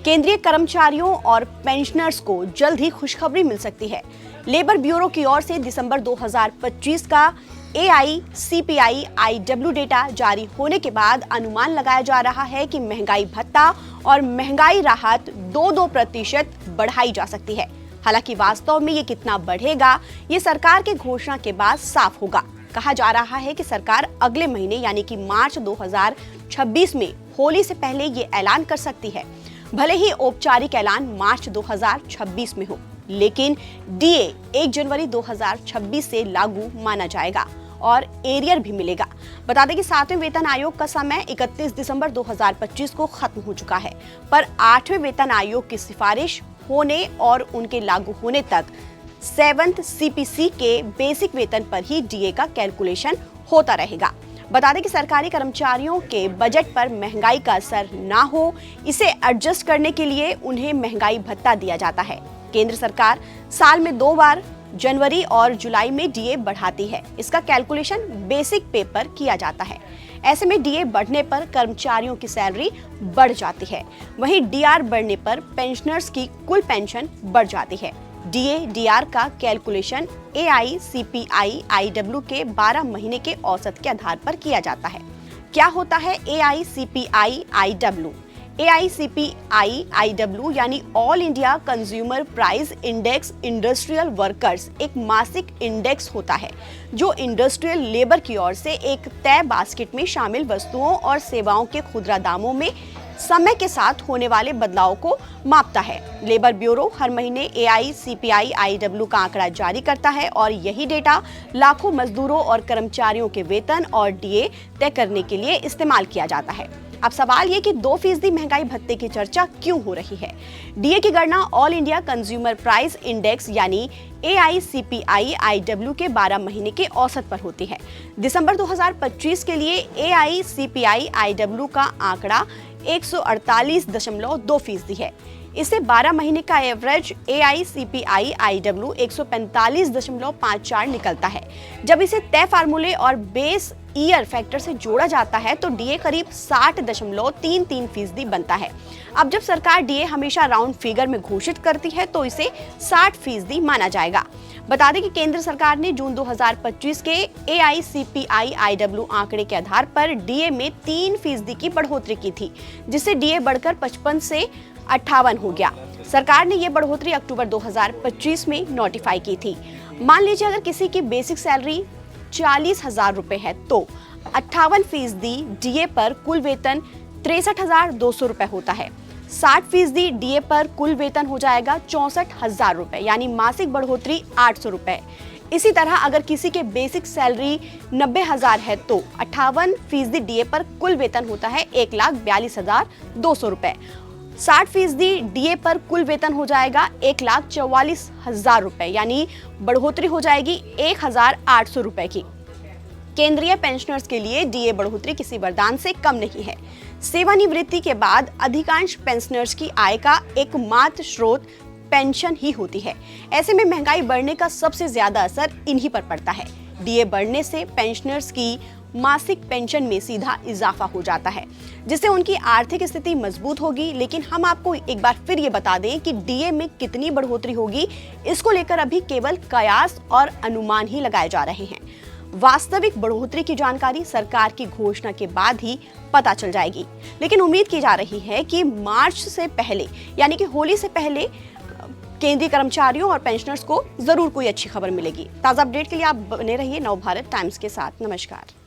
केंद्रीय कर्मचारियों और पेंशनर्स को जल्द ही खुशखबरी मिल सकती है। लेबर ब्यूरो की ओर से दिसंबर 2025 का AICPI IW डेटा जारी होने के बाद अनुमान लगाया जा रहा है कि महंगाई भत्ता और महंगाई राहत 2-2% बढ़ाई जा सकती है। हालांकि वास्तव में ये कितना बढ़ेगा, ये सरकार के घोषणा के बाद साफ होगा। कहा जा रहा है कि सरकार अगले महीने यानी कि मार्च 2026 में होली से पहले ये ऐलान कर सकती है। भले ही औपचारिक ऐलान मार्च 2026 में हो, लेकिन DA 1 जनवरी 2026 से लागू माना जाएगा और एरियर भी मिलेगा। बता दें कि 7वें वेतन आयोग का समय 31 दिसंबर 2025 को खत्म हो चुका है, पर 8वें वेतन आयोग की सिफारिश होने और उनके लागू होने तक 7th CPC के बेसिक वेतन पर ही DA का कैलकुलेशन होता रहेगा। बता दें कि सरकारी कर्मचारियों के बजट पर महंगाई का असर ना हो, इसे एडजस्ट करने के लिए उन्हें महंगाई भत्ता दिया जाता है। केंद्र सरकार साल में 2 बार जनवरी और जुलाई में DA बढ़ाती है। इसका कैलकुलेशन बेसिक पे पर किया जाता है। ऐसे में DA बढ़ने पर कर्मचारियों की सैलरी बढ़ जाती है, वहीं DR बढ़ने पर पेंशनर्स की कुल पेंशन बढ़ जाती है। DA DR का कैलकुलेशन AICPI IW के 12 महीने के औसत के आधार पर किया जाता है। क्या होता है AICPI IW? AICPI IW यानी all India consumer price index industrial workers एक मासिक इंडेक्स होता है जो इंडस्ट्रियल लेबर की ओर से एक तय बास्केट में शामिल वस्तुओं और सेवाओं के खुदरा दामों में समय के साथ होने वाले बदलाव को मापता है। लेबर ब्यूरो हर महीने AICPI IW का आंकड़ा जारी करता है और यही डेटा लाखों मजदूरों और कर्मचारियों के वेतन और DA तय करने के लिए इस्तेमाल किया जाता है। अब सवाल ये कि 2% महंगाई भत्ते की चर्चा क्यों हो रही है? DA की गणना all India consumer price index यानी AICPI IW के 12 महीने के औसत पर होती है। दिसंबर 2025 के लिए AICPI IW का आंकड़ा 148.2% है। इससे 12 महीने का एवरेज AICPI IW 145.54 निकलता है। जब इसे तय फार्मूले और बेस ईयर फैक्टर से जोड़ा जाता है तो DA करीब 60.33% बनता है। अब जब सरकार DA हमेशा राउंड फिगर में घोषित करती है तो इसे 60% माना जाएगा। बता दें कि केंद्र सरकार ने जून 2025 के AICPI IW आंकड़े के आधार पर DA में 3% की बढ़ोतरी की थी, जिससे DA बढ़कर 55 से 58 हो गया। सरकार ने ये बढ़ोतरी अक्टूबर 2025 में नोटिफाई की थी। मान लीजिए अगर किसी की बेसिक सैलरी 40,000 रुपए है तो 58% DA पर कुल वेतन 63,200 रुपए होता है। 60% DA पर कुल वेतन हो जाएगा 64,000 रुपए, यानी मासिक बढ़ोतरी 800 रुपए। इसी तरह अगर किसी के बेसिक सैलरी 90,000 है तो 58% DA पर कुल वेतन होता है 1,42,200 रुपए। 60% DA पर कुल वेतन हो जाएगा 1,44,000 रुपए, यानी बढ़ोतरी हो जाएगी 1,800 रुपए की। केंद्रीय पेंशनर्स के लिए DA बढ़ोतरी किसी वरदान से कम नहीं है। सेवानिवृत्ति के बाद अधिकांश पेंशनर्स की आय का एकमात्र स्रोत पेंशन ही होती है। ऐसे में महंगाई बढ़ने का सबसे ज्यादा असर इन्हीं पर पड़ता है। DA बढ़ने से पेंशनर्स की मासिक पेंशन में सीधा इजाफा हो जाता है, जिससे उनकी आर्थिक स्थिति मजबूत होगी। लेकिन हम आपको एक बार फिर ये बता दें कि DA में कितनी बढ़ोतरी होगी, इसको लेकर अभी केवल कयास और अनुमान ही लगाए जा रहे हैं। वास्तविक बढ़ोतरी की जानकारी सरकार की घोषणा के बाद ही पता चल जाएगी। लेकिन उम्मीद की जा रही है कि मार्च से पहले यानी कि होली से पहले केंद्रीय कर्मचारियों और पेंशनर्स को जरूर कोई अच्छी खबर मिलेगी। ताज़ा अपडेट के लिए आप बने रहिए नवभारत टाइम्स के साथ। नमस्कार।